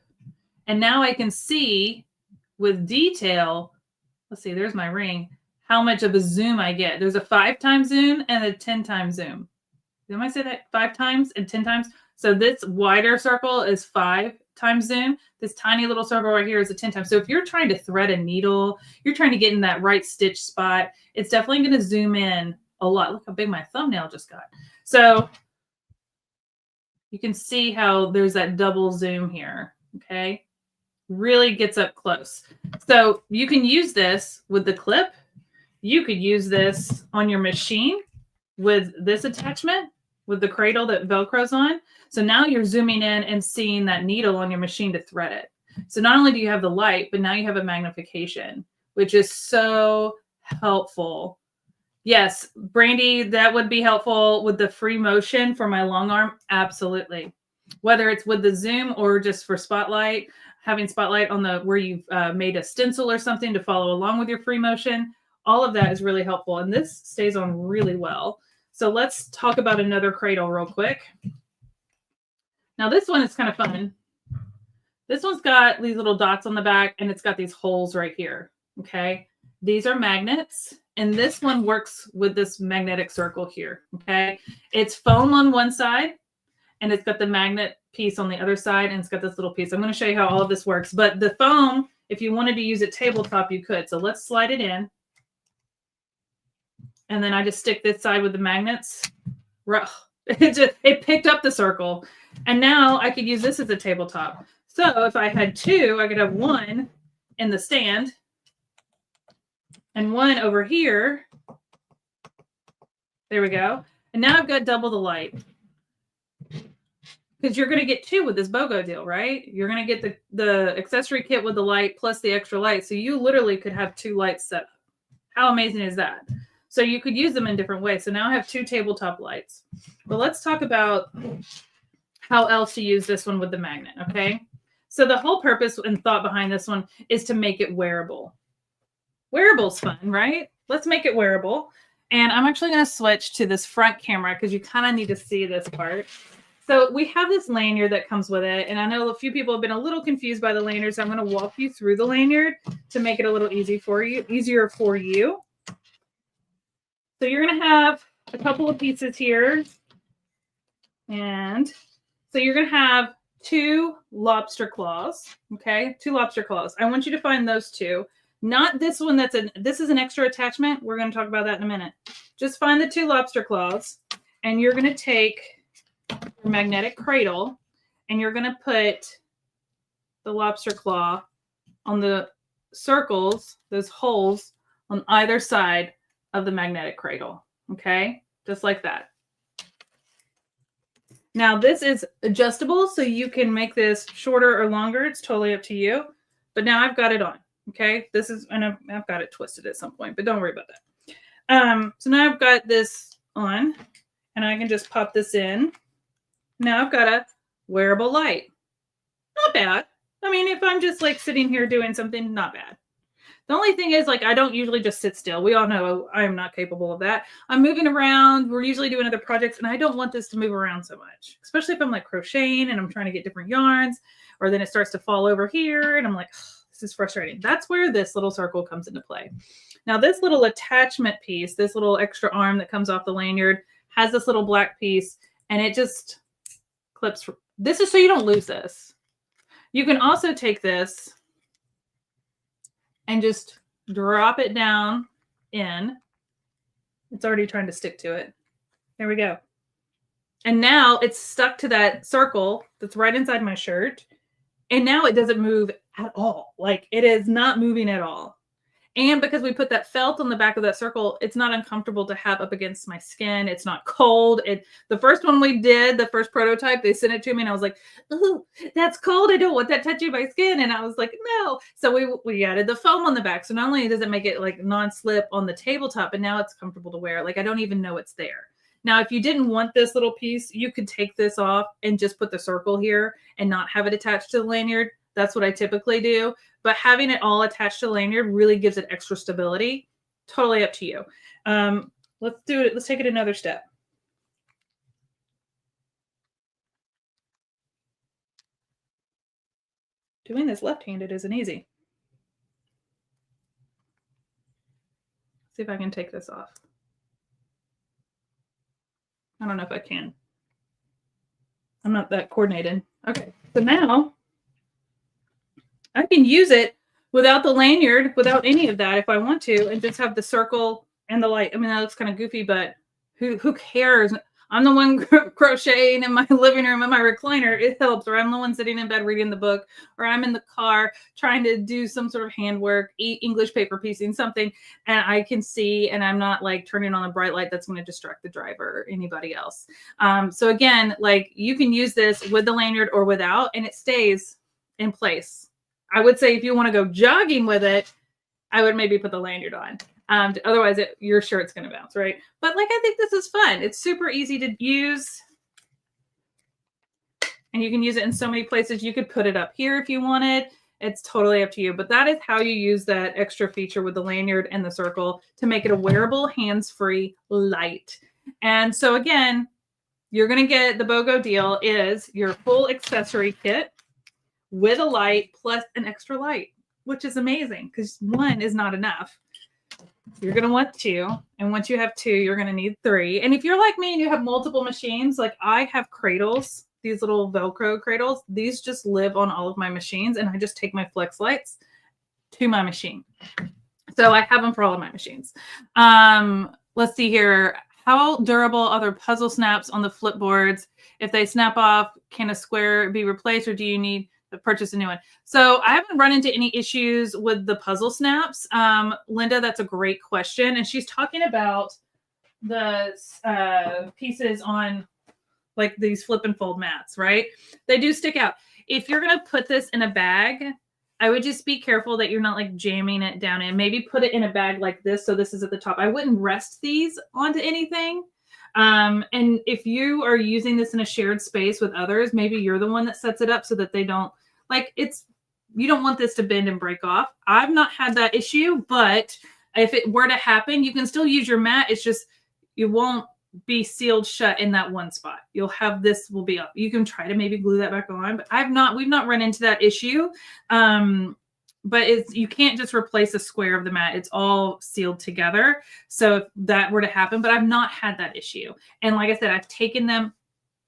and now I can see with detail, let's see, there's my ring, how much of a zoom I get. There's a 5x zoom and a 10x zoom. Did I say that? 5 times and 10 times? So this wider circle is 5x zoom. This tiny little circle right here is a 10 times. So if you're trying to thread a needle, you're trying to get in that right stitch spot, it's definitely going to zoom in a lot. Look how big my thumbnail just got. So you can see how there's that double zoom here, okay? Really gets up close. So you can use this with the clip. You could use this on your machine with this attachment. with the cradle that Velcro's on. So now you're zooming in and seeing that needle on your machine to thread it. So not only do you have the light, but now you have a magnification, which is so helpful. Yes, Brandy, that would be helpful with the free motion for my long arm. Absolutely. Whether it's with the zoom or just for spotlight, having spotlight on the where you've made a stencil or something to follow along with your free motion, all of that is really helpful. And this stays on really well. So let's talk about another cradle real quick. Now this one is kind of fun. This one's got these little dots on the back and it's got these holes right here. Okay. These are magnets. And this one works with this magnetic circle here. Okay. It's foam on one side and it's got the magnet piece on the other side. And it's got this little piece. I'm going to show you how all of this works. But the foam, if you wanted to use it tabletop, you could. So let's slide it in. And then I just stick this side with the magnets. It picked up the circle. And now I could use this as a tabletop. So if I had two, I could have one in the stand and one over here. There we go. And now I've got double the light. Because you're going to get two with this BOGO deal, right? You're going to get the accessory kit with the light plus the extra light. So you literally could have two lights set up. How amazing is that? So you could use them in different ways. So now I have two tabletop lights. But let's talk about how else to use this one with the magnet, okay? So the whole purpose and thought behind this one is to make it wearable. Wearable's fun, right? Let's make it wearable. And I'm actually going to switch to this front camera because you kind of need to see this part. So we have this lanyard that comes with it. And I know a few people have been a little confused by the lanyard. So I'm going to walk you through the lanyard to make it a little easier for you. So you're going to have a couple of pieces here. And so you're going to have two lobster claws. Okay, two lobster claws. I want you to find those two. Not this one this is an extra attachment. We're going to talk about that in a minute. Just find the two lobster claws and you're going to take your magnetic cradle and you're going to put the lobster claw on the circles, those holes on either side of the magnetic cradle. Okay, just like that. Now this is adjustable, so you can make this shorter or longer. It's totally up to you. But now I've got it on. Okay, this is, and I've got it twisted at some point, but don't worry about that. So now I've got this on, and I can just pop this in. Now I've got a wearable light. Not bad. I mean, if I'm just like sitting here doing something, not bad. The only thing is, like, I don't usually just sit still. We all know I am not capable of that. I'm moving around. We're usually doing other projects, and I don't want this to move around so much, especially if I'm like crocheting and I'm trying to get different yarns, or then it starts to fall over here, and I'm like, this is frustrating. That's where this little circle comes into play. Now, this little attachment piece, this little extra arm that comes off the lanyard, has this little black piece, and it just clips. This is so you don't lose this. You can also take this and just drop it down in. It's already trying to stick to it. There we go. And now it's stuck to that circle that's right inside my shirt. And now it doesn't move at all. Like, it is not moving at all. And because we put that felt on the back of that circle, it's not uncomfortable to have up against my skin. It's not cold. The first one we did, the first prototype, they sent it to me and I was like, ooh, that's cold. I don't want that touching my skin. And I was like, no. So we added the foam on the back. So not only does it make it like non-slip on the tabletop, but now it's comfortable to wear. Like, I don't even know it's there. Now, if you didn't want this little piece, you could take this off and just put the circle here and not have it attached to the lanyard. That's what I typically do. But having it all attached to the lanyard really gives it extra stability. Totally up to you. Let's do it. Let's take it another step. Doing this left-handed isn't easy. See if I can take this off. I don't know if I can. I'm not that coordinated. Okay, so now I can use it without the lanyard, without any of that if I want to, and just have the circle and the light. I mean, that looks kind of goofy, but who cares? I'm the one crocheting in my living room in my recliner, it helps. Or I'm the one sitting in bed reading the book, or I'm in the car trying to do some sort of handwork, eat English paper piecing, something, and I can see, and I'm not like turning on a bright light that's going to distract the driver or anybody else. So again, like you can use this with the lanyard or without, and it stays in place. I would say if you want to go jogging with it, I would maybe put the lanyard on. Otherwise, your shirt's going to bounce, right? But like, I think this is fun. It's super easy to use. And you can use it in so many places. You could put it up here if you wanted. It's totally up to you. But that is how you use that extra feature with the lanyard and the circle to make it a wearable, hands-free light. And so again, you're going to get the BOGO deal is your full accessory kit with a light plus an extra light, which is amazing because one is not enough. You're going to want two. And once you have two, you're going to need three. And if you're like me and you have multiple machines, like I have cradles, these little Velcro cradles, these just live on all of my machines. And I just take my flex lights to my machine. So I have them for all of my machines. Let's see here. How durable are the puzzle snaps on the flip boards? If they snap off, can a square be replaced or do you need to purchase a new one? So I haven't run into any issues with the puzzle snaps. Linda, that's a great question. And she's talking about the pieces on like these flip and fold mats, right? They do stick out. If you're going to put this in a bag, I would just be careful that you're not like jamming it down in. Maybe put it in a bag like this. So this is at the top. I wouldn't rest these onto anything. And if you are using this in a shared space with others, maybe you're the one that sets it up so that they don't you don't want this to bend and break off. I've not had that issue, but if it were to happen, you can still use your mat. It's just, you won't be sealed shut in that one spot. You'll have this will be up. You can try to maybe glue that back on, but we've not run into that issue. But you can't just replace a square of the mat. It's all sealed together. So if that were to happen, but I've not had that issue. And like I said, I've taken them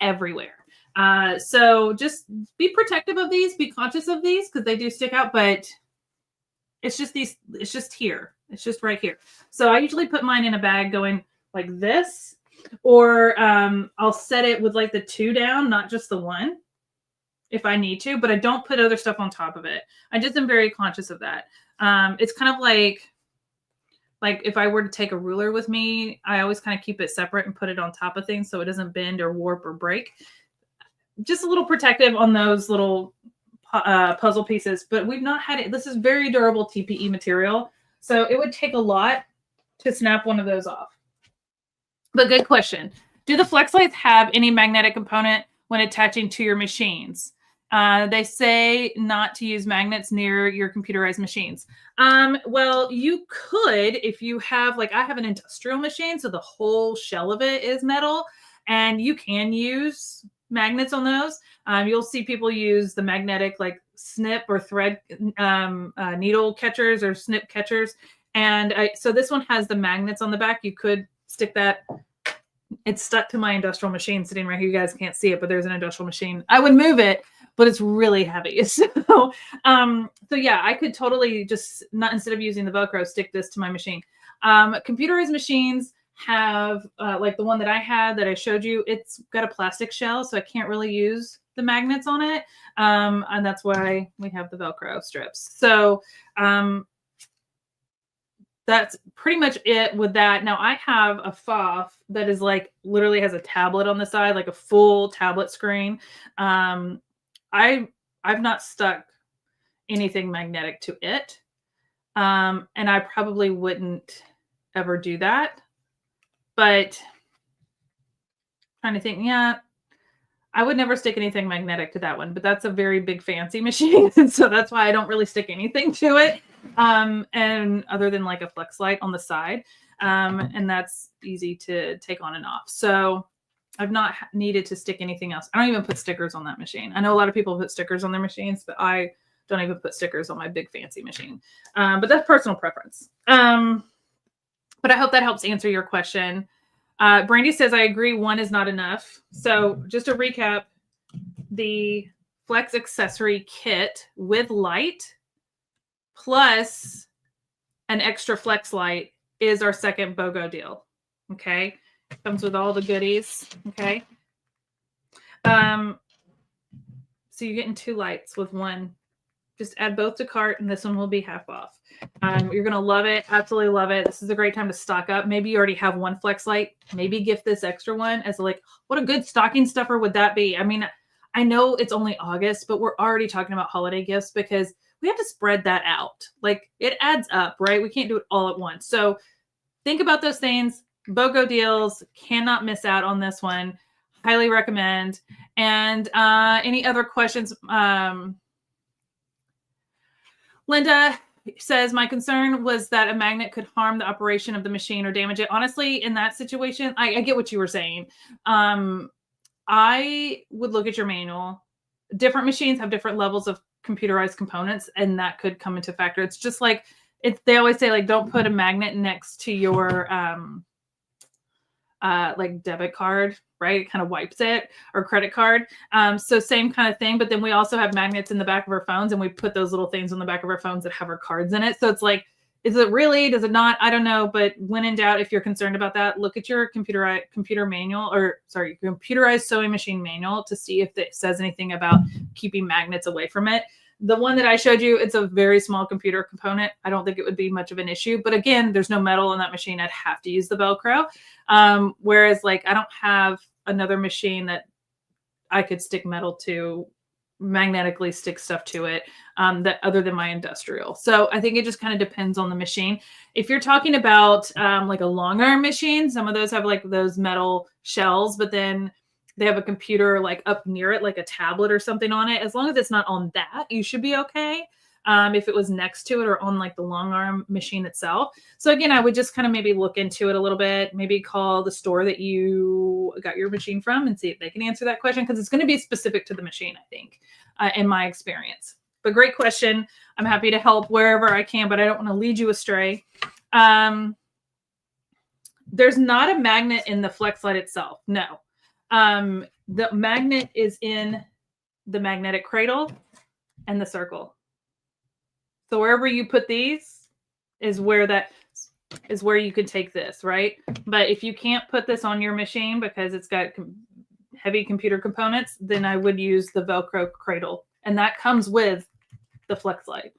everywhere. So just be protective of these, be conscious of these because they do stick out, but it's just here. It's just right here. So I usually put mine in a bag going like this, or I'll set it with like the two down, not just the one if I need to, but I don't put other stuff on top of it. I just am very conscious of that. It's kind of like if I were to take a ruler with me, I always kind of keep it separate and put it on top of things so it doesn't bend or warp or break. Just a little protective on those little puzzle pieces, but we've not had it. This is very durable TPE material. So it would take a lot to snap one of those off. But good question. Do the flex lights have any magnetic component when attaching to your machines? They say not to use magnets near your computerized machines. Well, you could if you have, like I have an industrial machine, so the whole shell of it is metal, and you can use magnets on those. You'll see people use the magnetic like snip or thread needle catchers or snip catchers. And so this one has the magnets on the back. You could stick that. It's stuck to my industrial machine sitting right here. You guys can't see it, but there's an industrial machine. I would move it, but it's really heavy. So yeah, I could totally just not, instead of using the Velcro, stick this to my machine. Computerized machines have like the one that I had that I showed you, it's got a plastic shell, so I can't really use the magnets on it. And that's why we have the Velcro strips. So that's pretty much it with that. Now I have a FOF that is like literally has a tablet on the side, like a full tablet screen. I've not stuck anything magnetic to it. And I probably wouldn't ever do that. But trying to think, yeah, I would never stick anything magnetic to that one, but that's a very big fancy machine. And so that's why I don't really stick anything to it. And other than like a flex light on the side. And that's easy to take on and off. So I've not needed to stick anything else. I don't even put stickers on that machine. I know a lot of people put stickers on their machines, but I don't even put stickers on my big fancy machine. But that's personal preference. But I hope that helps answer your question. Brandy says, I agree, one is not enough. So just to recap, the Flex accessory kit with light plus an extra Flex light is our second BOGO deal. Okay. Comes with all the goodies. Okay. So you're getting 2 lights with one. Just add both to cart, and this one will be half off. You're going to love it. Absolutely love it. This is a great time to stock up. Maybe you already have one flex light. Maybe gift this extra one as like, what a good stocking stuffer would that be? I mean, I know it's only August, but we're already talking about holiday gifts because we have to spread that out. Like it adds up, right? We can't do it all at once. So think about those things. BOGO deals, cannot miss out on this one. Highly recommend. And any other questions? Linda says, my concern was that a magnet could harm the operation of the machine or damage it. Honestly, in that situation, I get what you were saying. I would look at your manual. Different machines have different levels of computerized components, and that could come into factor. It's just like, they always say, like, don't put a magnet next to your like debit card, right? It kind of wipes it, or credit card. So same kind of thing. But then we also have magnets in the back of our phones, and we put those little things on the back of our phones that have our cards in it. So it's like, is it really? Does it not? I don't know. But when in doubt, if you're concerned about that, look at your computer manual, or sorry, computerized sewing machine manual to see if it says anything about keeping magnets away from it. The one that I showed you, it's a very small computer component. I don't think it would be much of an issue. But again, there's no metal in that machine. I'd have to use the Velcro. Whereas like I don't have another machine that I could stick metal to, magnetically stick stuff to it, that other than my industrial. So I think it just kind of depends on the machine. If you're talking about like a long arm machine, some of those have like those metal shells, but then they have a computer like up near it, like a tablet or something on it. As long as it's not on that, you should be okay. If it was next to it or on like the long arm machine itself. So again, I would just kind of maybe look into it a little bit, maybe call the store that you got your machine from and see if they can answer that question, because it's going to be specific to the machine, I think, in my experience. But great question. I'm happy to help wherever I can, but I don't want to lead you astray. There's not a magnet in the flex light itself. No. The magnet is in the magnetic cradle and the circle. So wherever you put these is where you could take this, right? But if you can't put this on your machine because it's got heavy computer components, then I would use the Velcro cradle. And that comes with the flex light.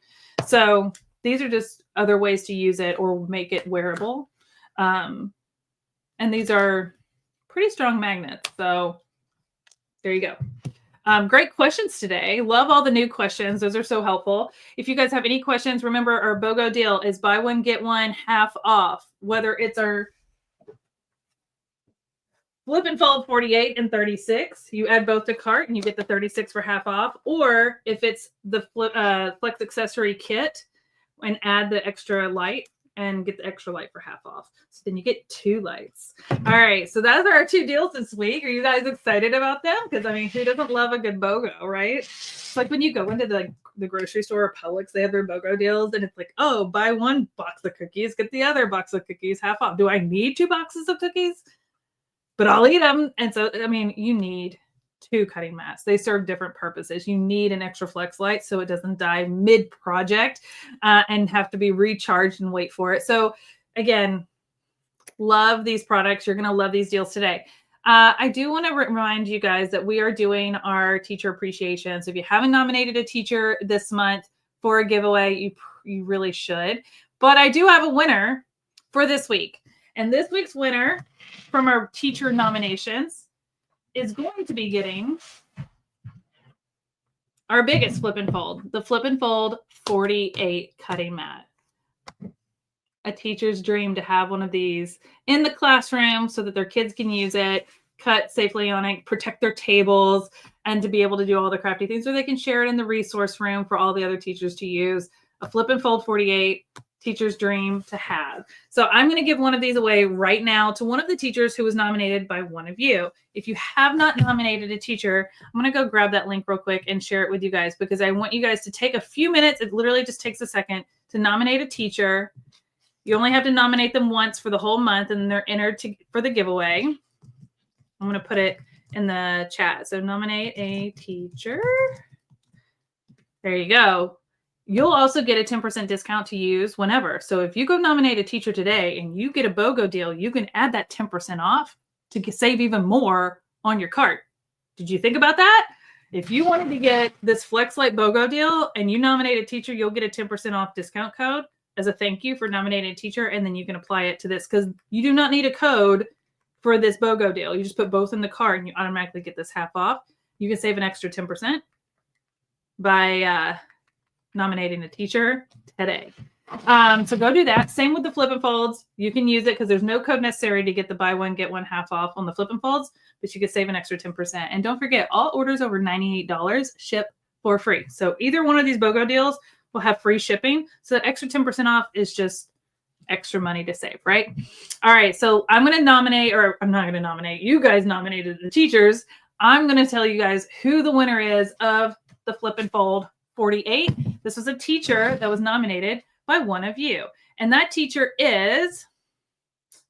So these are just other ways to use it or make it wearable. And these are pretty strong magnets. So there you go. Great questions today. Love all the new questions. Those are so helpful. If you guys have any questions, remember our BOGO deal is buy one, get one half off. Whether it's our flip and fold 48 and 36, you add both to cart and you get the 36 for half off. Or if it's the flex accessory kit and add the extra light and get the extra light for half off. So then you get 2 lights. All right. So those are our 2 deals this week. Are you guys excited about them? Because I mean, who doesn't love a good BOGO, right? It's like when you go into the grocery store or Publix, they have their BOGO deals, and it's like, oh, buy 1 box of cookies, get the other box of cookies half off. Do I need 2 boxes of cookies? But I'll eat them. And so, I mean, you need 2 cutting mats. They serve different purposes. You need an extra flex light so it doesn't die mid-project and have to be recharged and wait for it. So again, love these products. You're going to love these deals today. I do want to remind you guys that we are doing our teacher appreciation. So if you haven't nominated a teacher this month for a giveaway, you really should. But I do have a winner for this week. And this week's winner from our teacher nominations is going to be getting our biggest flip and fold, the flip and fold 48 cutting mat. A teacher's dream to have one of these in the classroom so that their kids can use it, cut safely on it, protect their tables, and to be able to do all the crafty things, or they can share it in the resource room for all the other teachers to use. A flip and fold 48, teacher's dream to have. So I'm going to give one of these away right now to one of the teachers who was nominated by one of you. If you have not nominated a teacher, I'm going to go grab that link real quick and share it with you guys, because I want you guys to take a few minutes. It literally just takes a second to nominate a teacher. You only have to nominate them once for the whole month, and they're entered for the giveaway. I'm going to put it in the chat. So nominate a teacher. There you go. You'll also get a 10% discount to use whenever. So if you go nominate a teacher today and you get a BOGO deal, you can add that 10% off to save even more on your cart. Did you think about that? If you wanted to get this FlexLight BOGO deal and you nominate a teacher, you'll get a 10% off discount code as a thank you for nominating a teacher. And then you can apply it to this because you do not need a code for this BOGO deal. You just put both in the cart and you automatically get this half off. You can save an extra 10% by nominating a teacher today. So go do that. Same with the flip and folds. You can use it because there's no code necessary to get the buy one, get one half off on the flip and folds, but you could save an extra 10%. And don't forget, all orders over $98 ship for free. So either one of these BOGO deals will have free shipping. So that extra 10% off is just extra money to save, right? All right. So I'm going to nominate, or I'm not going to nominate. You guys nominated the teachers. I'm going to tell you guys who the winner is of the flip and fold 48. This was a teacher that was nominated by one of you. And that teacher is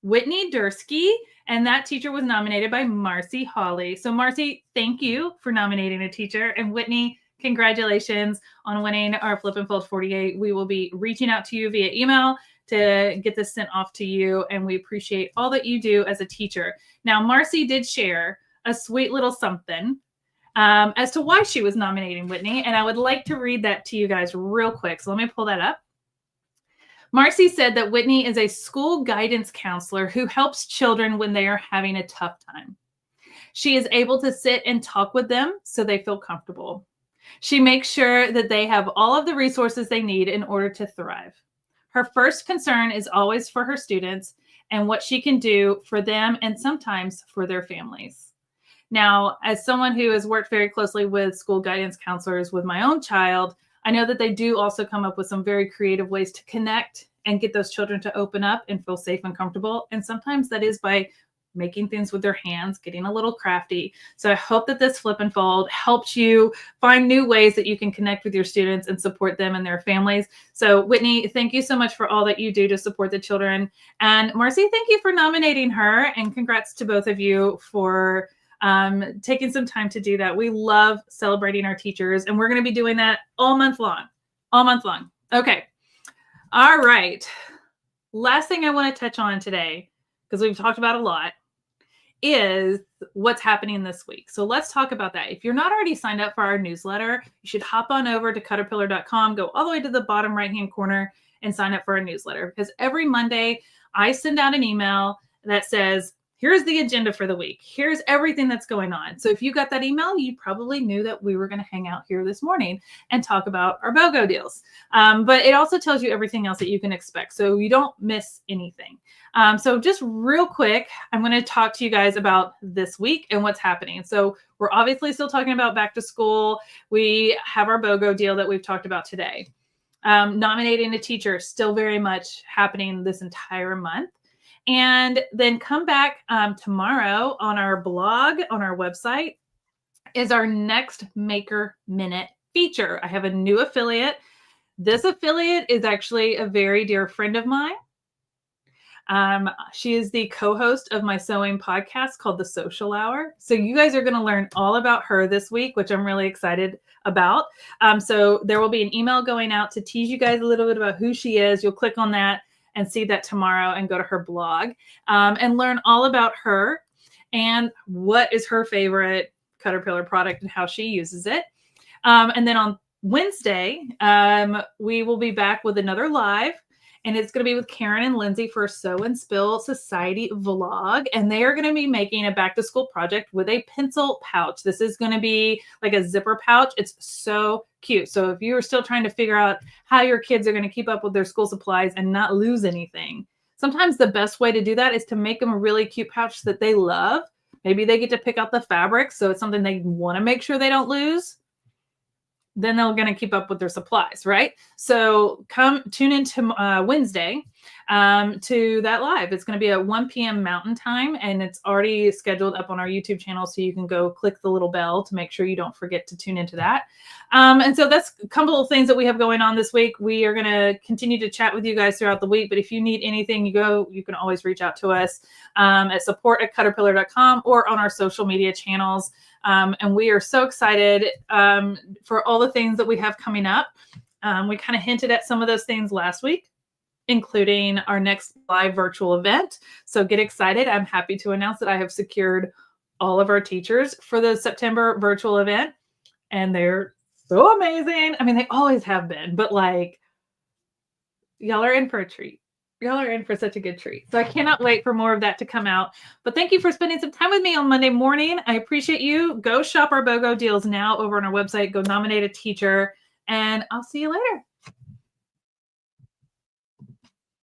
Whitney Dursky. And that teacher was nominated by Marcy Hawley. So Marcy, thank you for nominating a teacher. And Whitney, congratulations on winning our Flip and Fold 48. We will be reaching out to you via email to get this sent off to you. And we appreciate all that you do as a teacher. Now, Marcy did share a sweet little something as to why she was nominating Whitney. And I would like to read that to you guys real quick. So let me pull that up. Marcy said that Whitney is a school guidance counselor who helps children when they are having a tough time. She is able to sit and talk with them so they feel comfortable. She makes sure that they have all of the resources they need in order to thrive. Her first concern is always for her students and what she can do for them and sometimes for their families. Now, as someone who has worked very closely with school guidance counselors with my own child, I know that they do also come up with some very creative ways to connect and get those children to open up and feel safe and comfortable. And sometimes that is by making things with their hands, getting a little crafty. So I hope that this flip and fold helps you find new ways that you can connect with your students and support them and their families. So Whitney, thank you so much for all that you do to support the children. And Marcy, thank you for nominating her. And congrats to both of you for taking some time to do that. We love celebrating our teachers, and we're going to be doing that all month long. Okay. All right. Last thing I want to touch on today, because we've talked about a lot, is what's happening this week. So let's talk about that. If you're not already signed up for our newsletter, you should hop on over to Caterpillar.com, go all the way to the bottom right-hand corner and sign up for our newsletter. Because every Monday I send out an email that says, here's the agenda for the week. Here's everything that's going on. So if you got that email, you probably knew that we were going to hang out here this morning and talk about our BOGO deals. But it also tells you everything else that you can expect, so you don't miss anything. So just real quick, I'm going to talk to you guys about this week and what's happening. So we're obviously still talking about back to school. We have our BOGO deal that we've talked about today. Nominating a teacher, still very much happening this entire month. And then come back tomorrow on our blog, on our website, is our next Maker Minute feature. I have a new affiliate. This affiliate is actually a very dear friend of mine. She is the co-host of my sewing podcast called The Social Hour. So you guys are going to learn all about her this week, which I'm really excited about. So there will be an email going out to tease you guys a little bit about who she is. You'll click on that and see that tomorrow and go to her blog and learn all about her and what is her favorite Caterpillar product and how she uses it. And then on Wednesday, we will be back with another live, and it's going to be with Karen and Lindsay for a Sew and Spill Society vlog. And they are going to be making a back to school project with a pencil pouch. This is going to be like a zipper pouch. It's so cute. So if you're still trying to figure out how your kids are going to keep up with their school supplies and not lose anything, sometimes the best way to do that is to make them a really cute pouch that they love. Maybe they get to pick out the fabric, so it's something they want to make sure they don't lose. Then they're going to keep up with their supplies, right? So come tune in to Wednesday to that live. It's going to be at 1 p.m. Mountain Time, and it's already scheduled up on our YouTube channel, so you can go click the little bell to make sure you don't forget to tune into that. And so that's a couple of things that we have going on this week. We are going to continue to chat with you guys throughout the week, but if you need anything, you can always reach out to us at support@caterpillar.com or on our social media channels. And we are so excited for all the things that we have coming up. We kind of hinted at some of those things last week. including our next live virtual event. So get excited. I'm happy to announce that I have secured all of our teachers for the September virtual event, and they're so amazing. I mean, they always have been, but like, y'all are in for a treat. Y'all are in for such a good treat. So I cannot wait for more of that to come out. But thank you for spending some time with me on Monday morning. I appreciate you. Go shop our BOGO deals now over on our website. Go nominate a teacher, and I'll see you later.